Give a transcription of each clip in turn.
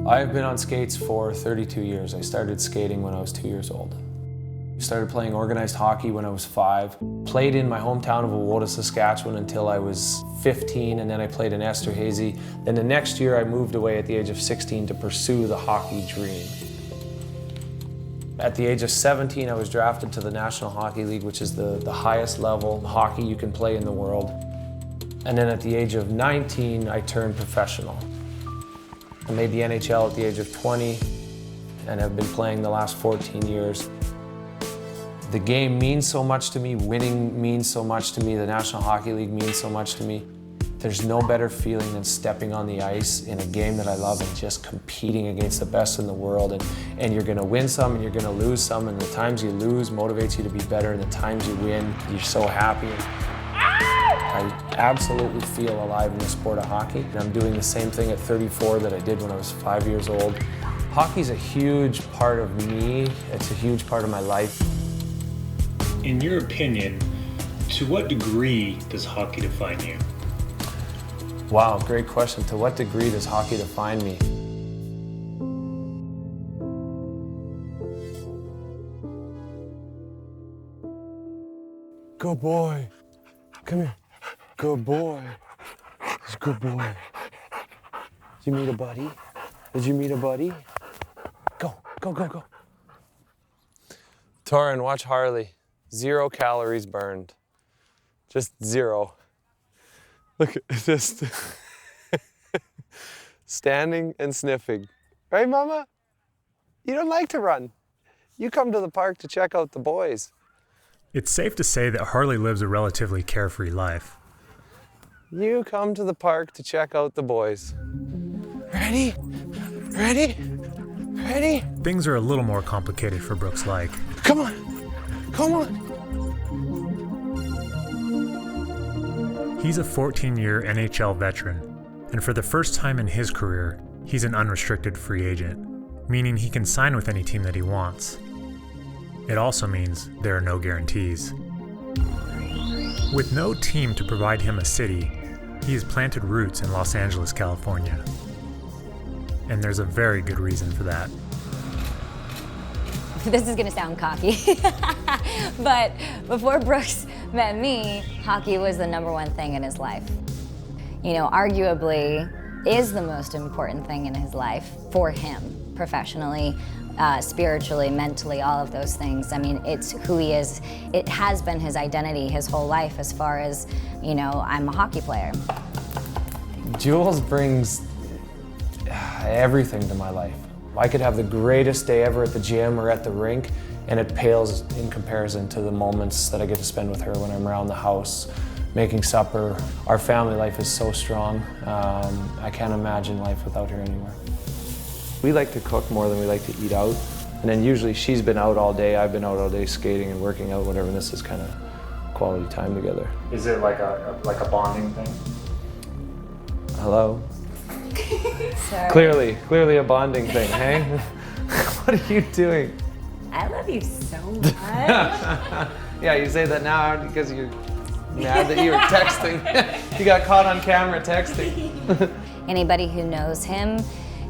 I've been on skates for 32 years. I started skating when I was 2 years old. Started playing organized hockey when I was 5. Played in my hometown of Owota, Saskatchewan until I was 15, and then I played in Esterhazy. Then the next year I moved away at the age of 16 to pursue the hockey dream. At the age of 17, I was drafted to the National Hockey League, which is the highest level hockey you can play in the world. And then at the age of 19, I turned professional. I made the NHL at the age of 20 and have been playing the last 14 years. The game means so much to me, winning means so much to me, the National Hockey League means so much to me. There's no better feeling than stepping on the ice in a game that I love and just competing against the best in the world. And you're gonna win some and you're gonna lose some, and the times you lose motivates you to be better, and the times you win, you're so happy. I absolutely feel alive in the sport of hockey. And I'm doing the same thing at 34 that I did when I was 5 years old. Hockey's a huge part of me. It's a huge part of my life. In your opinion, to what degree does hockey define you? Wow, great question. To what degree does hockey define me? Good boy. Come here. Good boy. He's a good boy. Did you meet a buddy? Did you meet a buddy? Go, go, go, go. Torin, watch Harley. 0 calories burned. Just 0. Look, just standing and sniffing. Right, Mama? You don't like to run. You come to the park to check out the boys. It's safe to say that Harley lives a relatively carefree life. You come to the park to check out the boys. Ready? Ready? Ready? Things are a little more complicated for Brooks Laich. Come on. Come on. He's a 14-year NHL veteran, and for the first time in his career, he's an unrestricted free agent, meaning he can sign with any team that he wants. It also means there are no guarantees. With no team to provide him a city, he has planted roots in Los Angeles, California. And there's a very good reason for that. This is gonna sound cocky, but before Brooks met me, hockey was the #1 thing in his life. You know, arguably is the most important thing in his life for him, professionally, spiritually, mentally, all of those things. I mean, it's who he is. It has been his identity his whole life as far as, you know, I'm a hockey player. Jules brings everything to my life. I could have the greatest day ever at the gym or at the rink, and it pales in comparison to the moments that I get to spend with her when I'm around the house, making supper. Our family life is so strong. I can't imagine life without her anymore. We like to cook more than we like to eat out, and then usually she's been out all day, I've been out all day skating and working out, whatever, and this is kind of quality time together. Is it like a bonding thing? Hello? Sorry. Clearly a bonding thing, hey? What are you doing? I love you so much. Yeah, you say that now because you're mad that you were texting. You got caught on camera texting. Anybody who knows him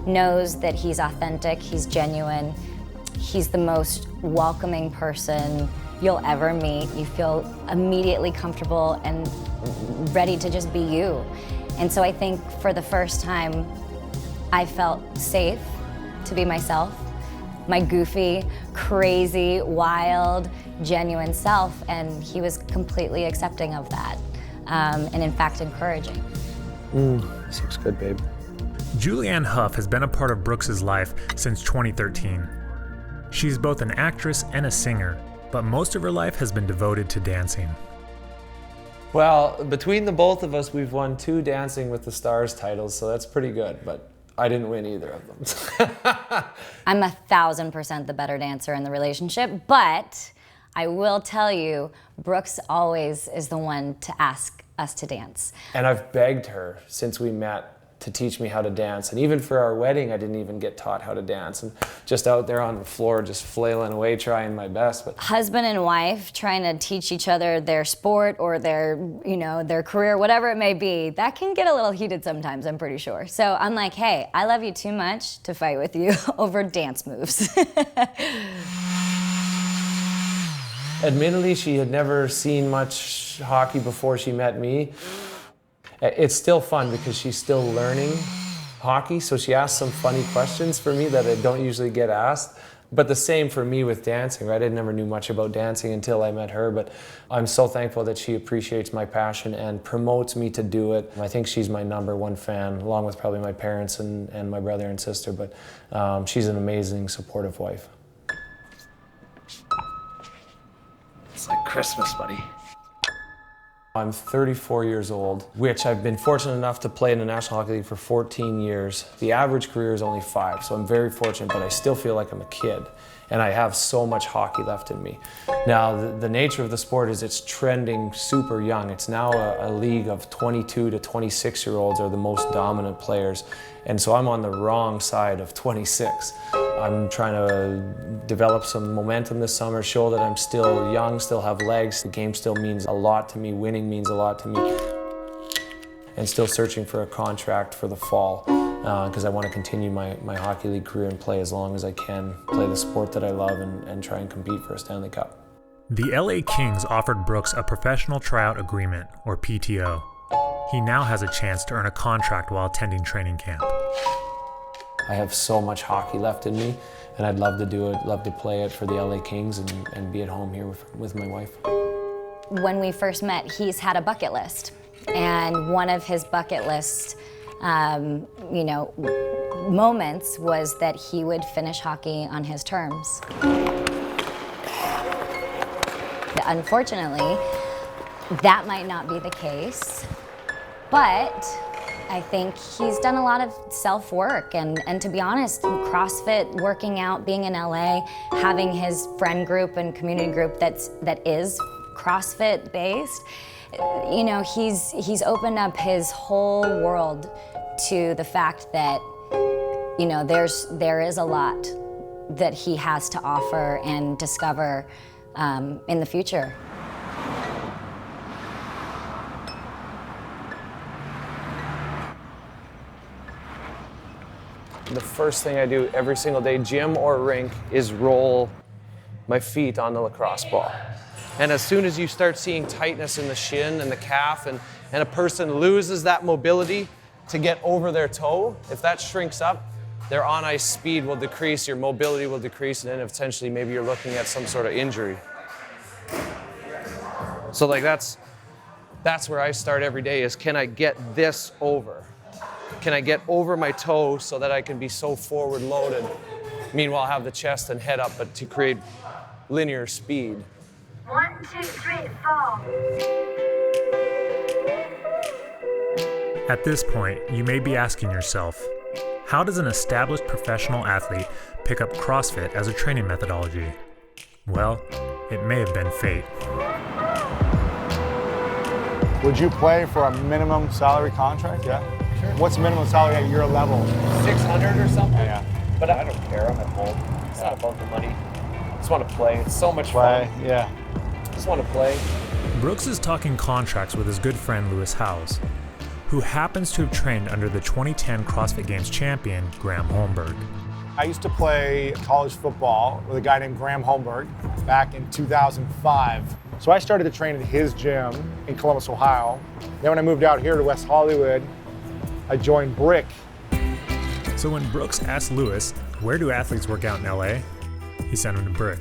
knows that he's authentic, he's genuine, he's the most welcoming person you'll ever meet. You feel immediately comfortable and ready to just be you. And so I think for the first time, I felt safe to be myself, my goofy, crazy, wild, genuine self, and he was completely accepting of that, and in fact, encouraging. This looks good, babe. Julianne Hough has been a part of Brooks' life since 2013. She's both an actress and a singer, but most of her life has been devoted to dancing. Well, between the both of us, we've won 2 Dancing with the Stars titles, so that's pretty good, but I didn't win either of them. I'm 1,000% the better dancer in the relationship, but I will tell you, Brooks always is the one to ask us to dance. And I've begged her since we met to teach me how to dance. And even for our wedding, I didn't even get taught how to dance. And just out there on the floor, just flailing away, trying my best. But husband and wife trying to teach each other their sport or their, their career, whatever it may be, that can get a little heated sometimes, I'm pretty sure. So I'm like, hey, I love you too much to fight with you over dance moves. Admittedly, she had never seen much hockey before she met me. It's still fun because she's still learning hockey, so she asks some funny questions for me that I don't usually get asked. But the same for me with dancing, right? I never knew much about dancing until I met her, but I'm so thankful that she appreciates my passion and promotes me to do it. I think she's my #1 fan, along with probably my parents and my brother and sister, but she's an amazing, supportive wife. It's like Christmas, buddy. I'm 34 years old, which I've been fortunate enough to play in the National Hockey League for 14 years. The average career is only 5, so I'm very fortunate, but I still feel like I'm a kid, and I have so much hockey left in me. Now, the nature of the sport is it's trending super young. It's now a league of 22 to 26-year-olds are the most dominant players, and so I'm on the wrong side of 26. I'm trying to develop some momentum this summer, show that I'm still young, still have legs. The game still means a lot to me. Winning means a lot to me. And still searching for a contract for the fall because I want to continue my hockey league career and play as long as I can, play the sport that I love and try and compete for a Stanley Cup. The LA Kings offered Brooks a professional tryout agreement, or PTO. He now has a chance to earn a contract while attending training camp. I have so much hockey left in me, and I'd love to do it, love to play it for the LA Kings and be at home here with my wife. When we first met, he's had a bucket list, and one of his bucket list, moments was that he would finish hockey on his terms. Unfortunately, that might not be the case, but I think he's done a lot of self-work, and to be honest, CrossFit, working out, being in LA, having his friend group and community group that is CrossFit based, he's opened up his whole world to the fact that there is a lot that he has to offer and discover in the future. The first thing I do every single day, gym or rink, is roll my feet on the lacrosse ball. And as soon as you start seeing tightness in the shin and the calf, and a person loses that mobility to get over their toe, if that shrinks up, their on-ice speed will decrease, your mobility will decrease, and then essentially maybe you're looking at some sort of injury. So like that's where I start every day, is can I get this over? Can I get over my toe so that I can be so forward loaded? Meanwhile, have the chest and head up, but to create linear speed. 1, 2, 3, 4. At this point, you may be asking yourself, how does an established professional athlete pick up CrossFit as a training methodology? Well, it may have been fate. Would you play for a minimum salary contract? Yeah. Sure. What's minimum salary at your level? 600 or something? Yeah. But I don't care, I'm at home. It's not about the money. I just want to play. It's so much Play, fun. yeah. Just want to play. Brooks is talking contracts with his good friend Lewis Howes, who happens to have trained under the 2010 CrossFit Games champion, Graham Holmberg. I used to play college football with a guy named Graham Holmberg back in 2005. So I started to train at his gym in Columbus, Ohio. Then when I moved out here to West Hollywood, I joined Brick. So when Brooks asked Lewis, where do athletes work out in LA? He sent him to Brick.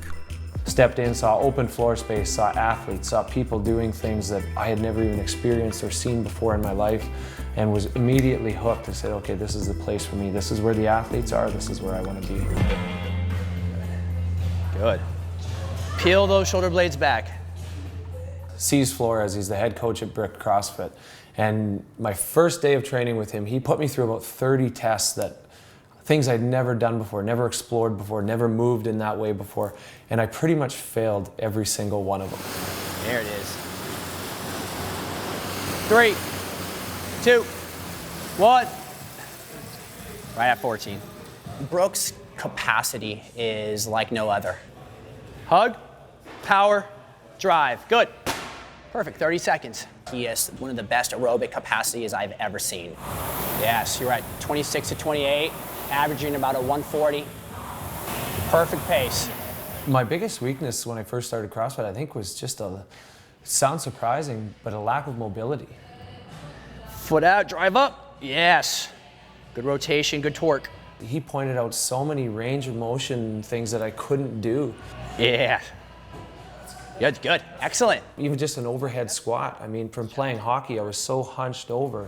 Stepped in, saw open floor space, saw athletes, saw people doing things that I had never even experienced or seen before in my life, and was immediately hooked and said, okay, this is the place for me. This is where the athletes are. This is where I want to be. Good. Peel those shoulder blades back. Sees Flores, he's the head coach at Brick CrossFit. And my first day of training with him, he put me through about 30 tests, that things I'd never done before, never explored before, never moved in that way before. And I pretty much failed every single one of them. There it is. 3, 2, 1, right at 14. Brooks' capacity is like no other. Hug, power, drive. Good. Perfect, 30 seconds. He has one of the best aerobic capacities I've ever seen. Yes, you're at 26 to 28, averaging about a 140. Perfect pace. My biggest weakness when I first started CrossFit, I think, was just sounds surprising, but a lack of mobility. Foot out, drive up. Yes. Good rotation, good torque. He pointed out so many range of motion things that I couldn't do. Yeah. Good, good, excellent. Even just an overhead squat. I mean, from playing hockey, I was so hunched over.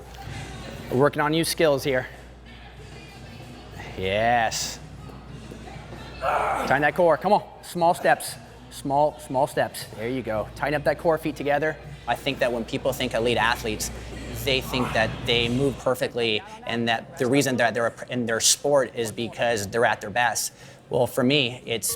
We're working on new skills here. Yes. Tighten that core, come on. Small steps, small steps. There you go. Tighten up that core, feet together. I think that when people think elite athletes, they think that they move perfectly and that the reason that they're in their sport is because they're at their best. Well, for me, it's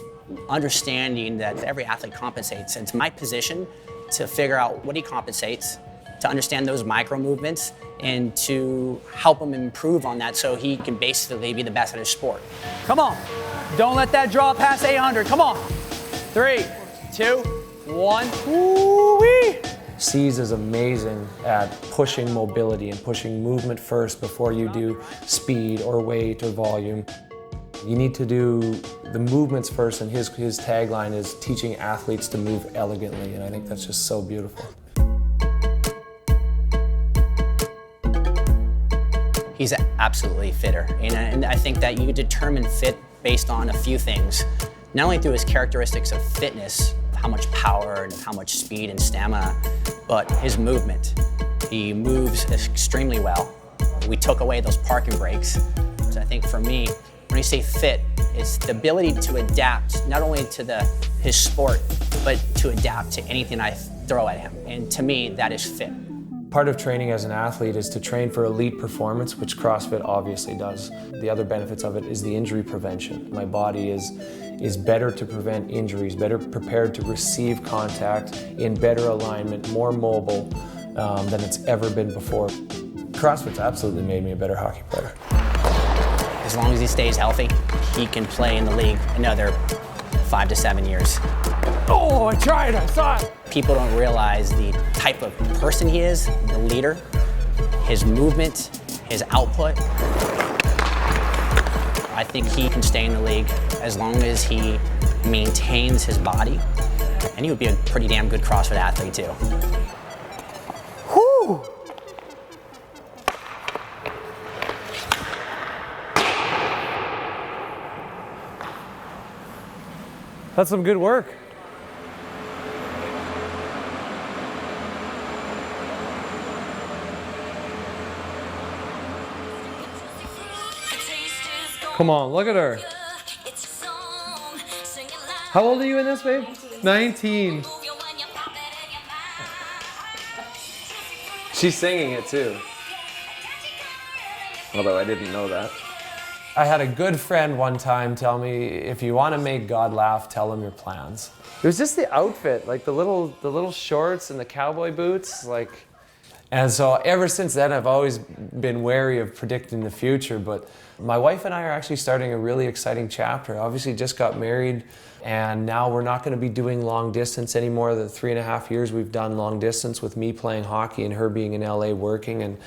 understanding that every athlete compensates. And it's my position to figure out what he compensates, to understand those micro movements, and to help him improve on that so he can basically be the best at his sport. Come on. Don't let that draw past 800. Come on. 3, 2, 1. Woo-wee. C's is amazing at pushing mobility and pushing movement first before you do speed or weight or volume. You need to do the movements first, and his tagline is teaching athletes to move elegantly, and I think that's just so beautiful. He's absolutely fitter, and I think that you determine fit based on a few things, not only through his characteristics of fitness, how much power and how much speed and stamina, but his movement. He moves extremely well. We took away those parking brakes. So I think for me, when you say fit, it's the ability to adapt not only to his sport, but to adapt to anything I throw at him. And to me, that is fit. Part of training as an athlete is to train for elite performance, which CrossFit obviously does. The other benefits of it is the injury prevention. My body is better to prevent injuries, better prepared to receive contact, in better alignment, more mobile than it's ever been before. CrossFit's absolutely made me a better hockey player. As long as he stays healthy, he can play in the league another 5 to 7 years. Oh, I tried, I saw it. People don't realize the type of person he is, the leader, his movement, his output. I think he can stay in the league as long as he maintains his body, and he would be a pretty damn good CrossFit athlete too. Whew. That's some good work. Come on, look at her. How old are you in this, babe? 19. She's singing it too. Although I didn't know that. I had a good friend one time tell me, if you want to make God laugh, tell him your plans. It was just the outfit, like the little shorts and the cowboy boots, like. And so ever since then, I've always been wary of predicting the future, but my wife and I are actually starting a really exciting chapter. Obviously just got married, and now we're not going to be doing long distance anymore. The 3.5 years we've done long distance with me playing hockey and her being in LA working, and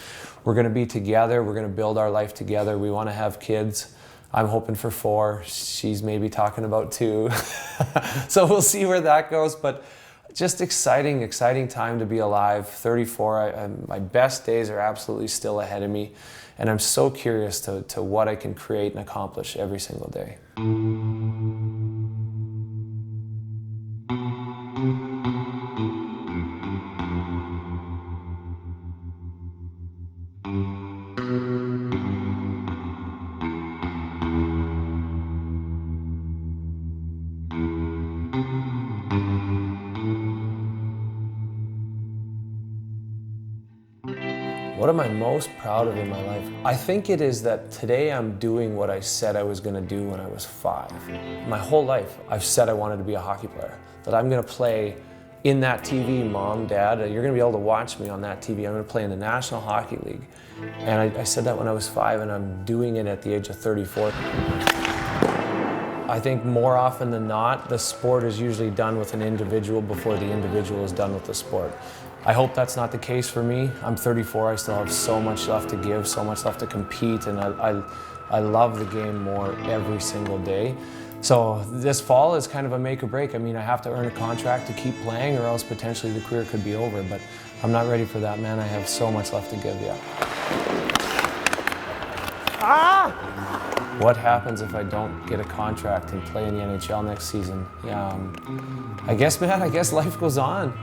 we're going to be together. We're going to build our life together. We want to have kids. I'm hoping for 4. She's maybe talking about 2. So we'll see where that goes, but just exciting time to be alive. 34, my best days are absolutely still ahead of me, and I'm so curious to what I can create and accomplish every single day. What am I most proud of in my life? I think it is that today I'm doing what I said I was going to do when I was 5. My whole life, I've said I wanted to be a hockey player, that I'm going to play in that TV, Mom, Dad, you're gonna be able to watch me on that TV. I'm gonna play in the National Hockey League. And I said that when I was 5, and I'm doing it at the age of 34. I think more often than not, the sport is usually done with an individual before the individual is done with the sport. I hope that's not the case for me. I'm 34, I still have so much left to give, so much left to compete, and I love the game more every single day. So this fall is kind of a make or break. I mean, I have to earn a contract to keep playing, or else potentially the career could be over, but I'm not ready for that, man. I have so much left to give, yeah. What happens if I don't get a contract and play in the NHL next season? Yeah, I guess life goes on.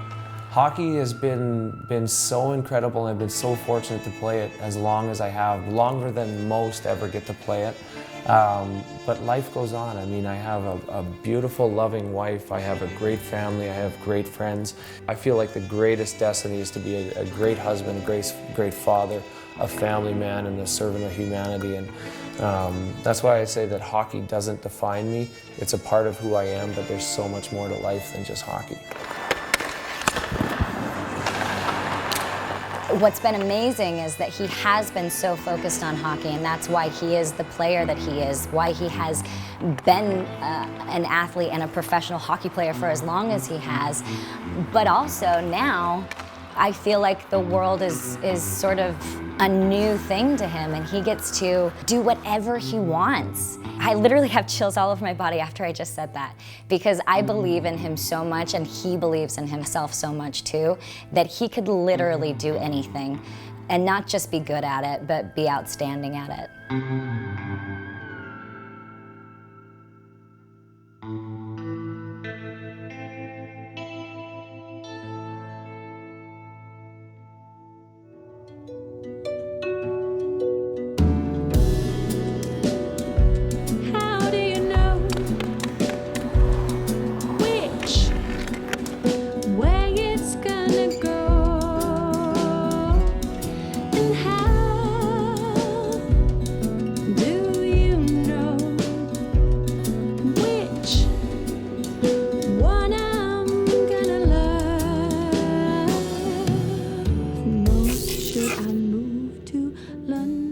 Hockey has been so incredible, and I've been so fortunate to play it as long as I have, longer than most ever get to play it. But life goes on. I mean, I have a beautiful, loving wife. I have a great family. I have great friends. I feel like the greatest destiny is to be a great husband, a great father, a family man, and a servant of humanity. And that's why I say that hockey doesn't define me. It's a part of who I am, but there's so much more to life than just hockey. What's been amazing is that he has been so focused on hockey, and that's why he is the player that he is, why he has been an athlete and a professional hockey player for as long as he has. But also now, I feel like the world is sort of a new thing to him, and he gets to do whatever he wants. I literally have chills all over my body after I just said that, because I believe in him so much, and he believes in himself so much too, that he could literally do anything, and not just be good at it, but be outstanding at it. London.